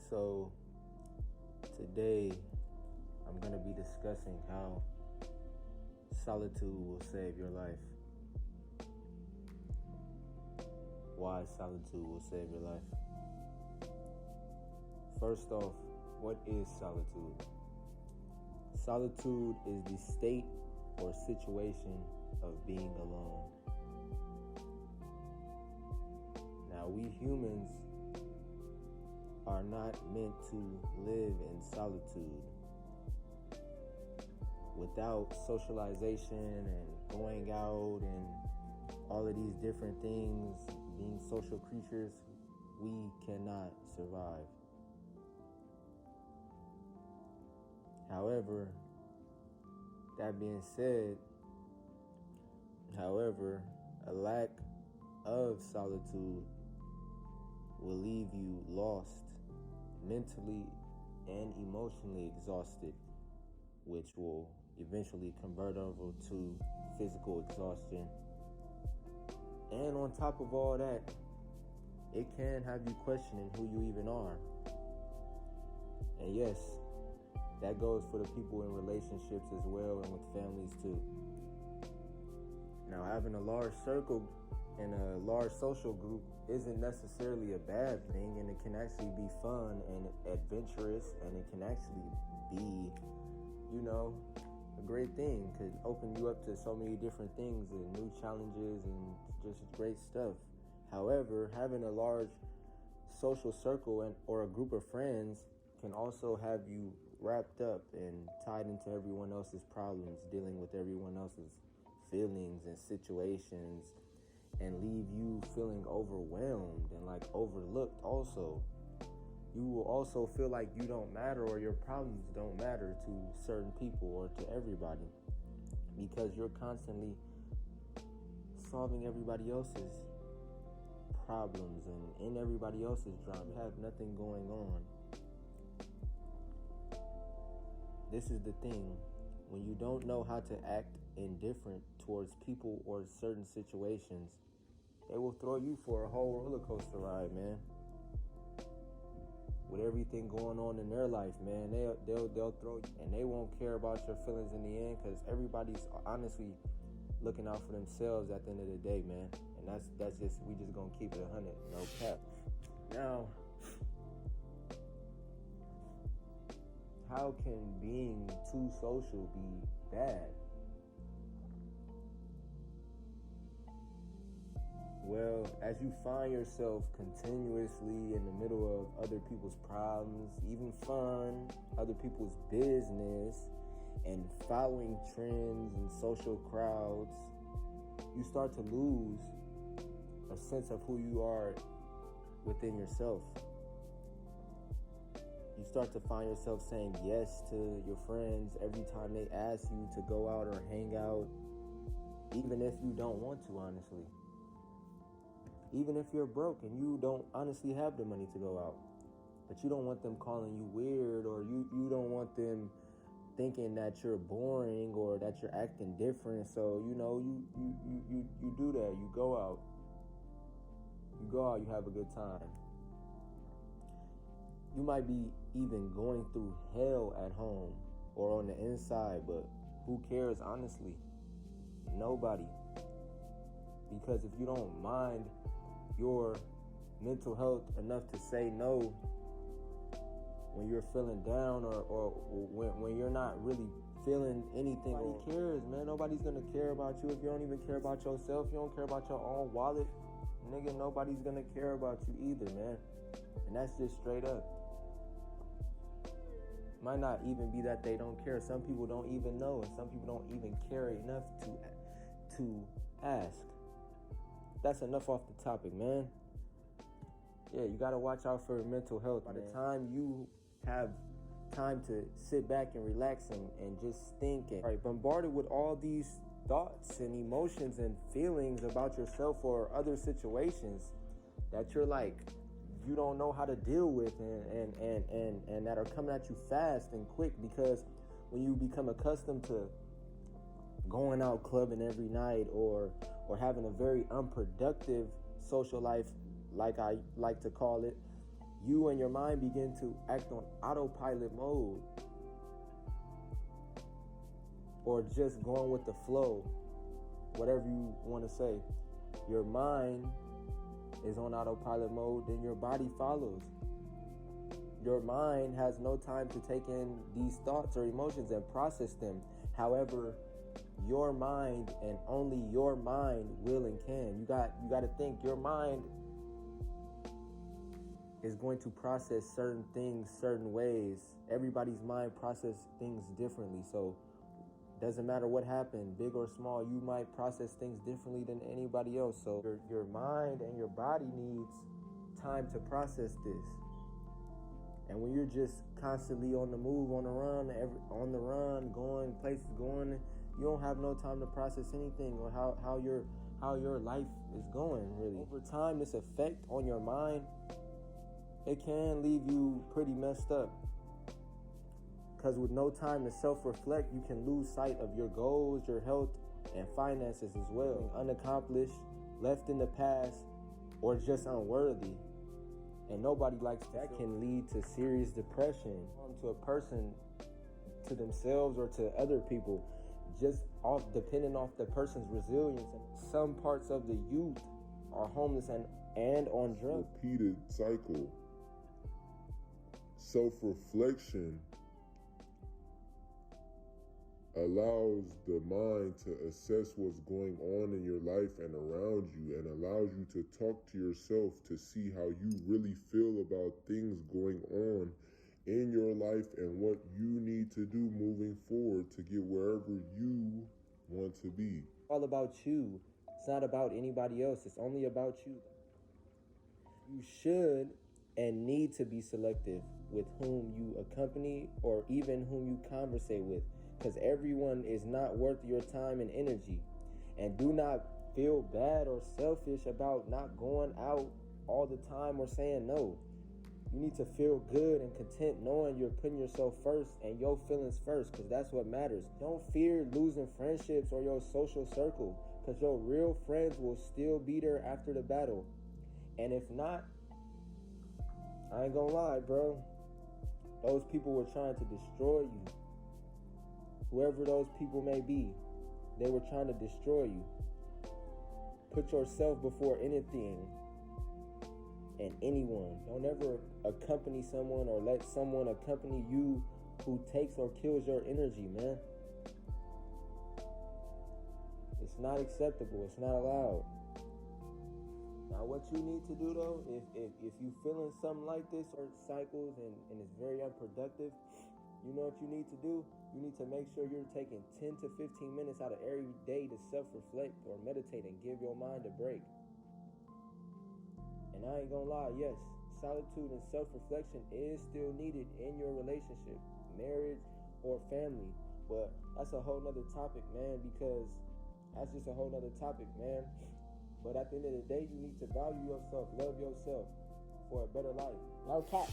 So today I'm going to be discussing how solitude will save your life. Why solitude will save your life. First off, what is solitude? Solitude is the state or situation of being alone. Now, we humans are not meant to live in solitude. Without socialization and going out and all of these different things, being social creatures, we cannot survive. However, that being said, a lack of solitude will leave you lost, mentally and emotionally exhausted, which will eventually convert over to physical exhaustion. And on top of all that, it can have you questioning who you even are. And yes, that goes for the people in relationships as well and with families too. Now, having a large circle and a large social group isn't necessarily a bad thing, and it can actually be fun and adventurous, and it can actually be, a great thing. Could open you up to so many different things and new challenges and just great stuff. However, having a large social circle or a group of friends can also have you wrapped up and tied into everyone else's problems, dealing with everyone else's feelings and situations, and leave you feeling overwhelmed and overlooked also. You will also feel like you don't matter, or your problems don't matter to certain people or to everybody, because you're constantly solving everybody else's problems and in everybody else's drama. You have nothing going on. This is the thing. When you don't know how to act indifferent towards people or certain situations, they will throw you for a whole roller coaster ride, man. With everything going on in their life, man, they'll throw you, and they won't care about your feelings in the end, because everybody's honestly looking out for themselves at the end of the day, man. And that's just, we just gonna keep it 100, no cap. Now, how can being too social be bad? Well, as you find yourself continuously in the middle of other people's problems, even fun, other people's business, and following trends and social crowds, you start to lose a sense of who you are within yourself. You start to find yourself saying yes to your friends every time they ask you to go out or hang out, even if you don't want to, honestly. Even if you're broke and you don't honestly have the money to go out. But you don't want them calling you weird, or you don't want them thinking that you're boring or that you're acting different. So, you do that. You go out. You have a good time. You might be even going through hell at home or on the inside, but who cares, honestly? Nobody. Because if you don't mind your mental health enough to say no when you're feeling down, or when you're not really feeling anything, nobody cares, man. Nobody's gonna care about you if you don't even care about yourself. You don't care about your own wallet, nigga. Nobody's gonna care about you either, man. And that's just straight up. Might not even be that they don't care. Some people don't even know, and some people don't even care enough to ask. That's enough off the topic, man. Yeah, you gotta watch out for mental health. By the time you have time to sit back and relax and just think and bombarded with all these thoughts and emotions and feelings about yourself or other situations that you're you don't know how to deal with, and that are coming at you fast and quick, because when you become accustomed to going out clubbing every night or having a very unproductive social life, like I like to call it, you and your mind begin to act on autopilot mode, or just going with the flow, whatever you want to say. Your mind is on autopilot mode, then your body follows. Your mind has no time to take in these thoughts or emotions and process them. However, your mind and only your mind will and can. You got to think your mind is going to process certain things certain ways. Everybody's mind processes things differently. So doesn't matter what happened, big or small, you might process things differently than anybody else. So your mind and your body needs time to process this. And when you're just constantly on the move, on the run, going places, you don't have no time to process anything or how your life is going, really. Over time, this effect on your mind, it can leave you pretty messed up. Because with no time to self-reflect, you can lose sight of your goals, your health, and finances as well. Unaccomplished, left in the past, or just unworthy. And nobody likes that. Can lead to serious depression to a person, to themselves, or to other people, just depending off the person's resilience. And some parts of the youth are homeless and on drugs. Repeated cycle. Self-reflection allows the mind to assess what's going on in your life and around you, and allows you to talk to yourself to see how you really feel about things going on in your life and what you need to do moving forward to get wherever you want to be. All about you. It's not about anybody else. It's only about you. You should and need to be selective with whom you accompany or even whom you conversate with, because everyone is not worth your time and energy. And do not feel bad or selfish about not going out all the time or saying no. You need to feel good and content knowing you're putting yourself first and your feelings first, because that's what matters. Don't fear losing friendships or your social circle, because your real friends will still be there after the battle. And if not, I ain't gonna lie, bro. Those people were trying to destroy you. Whoever those people may be, they were trying to destroy you. Put yourself before anything and anyone. Don't ever accompany someone or let someone accompany you who takes or kills your energy, man. It's not acceptable. It's not allowed. Now, what you need to do, though, if you feeling something like this, or cycles, and it's very unproductive, you know what you need to do? You need to make sure you're taking 10 to 15 minutes out of every day to self-reflect or meditate and give your mind a break. And I ain't gonna lie, yes, solitude and self-reflection is still needed in your relationship, marriage, or family. But that's a whole nother topic, man, because that's just a whole nother topic, man. But at the end of the day, you need to value yourself, love yourself for a better life. No cap.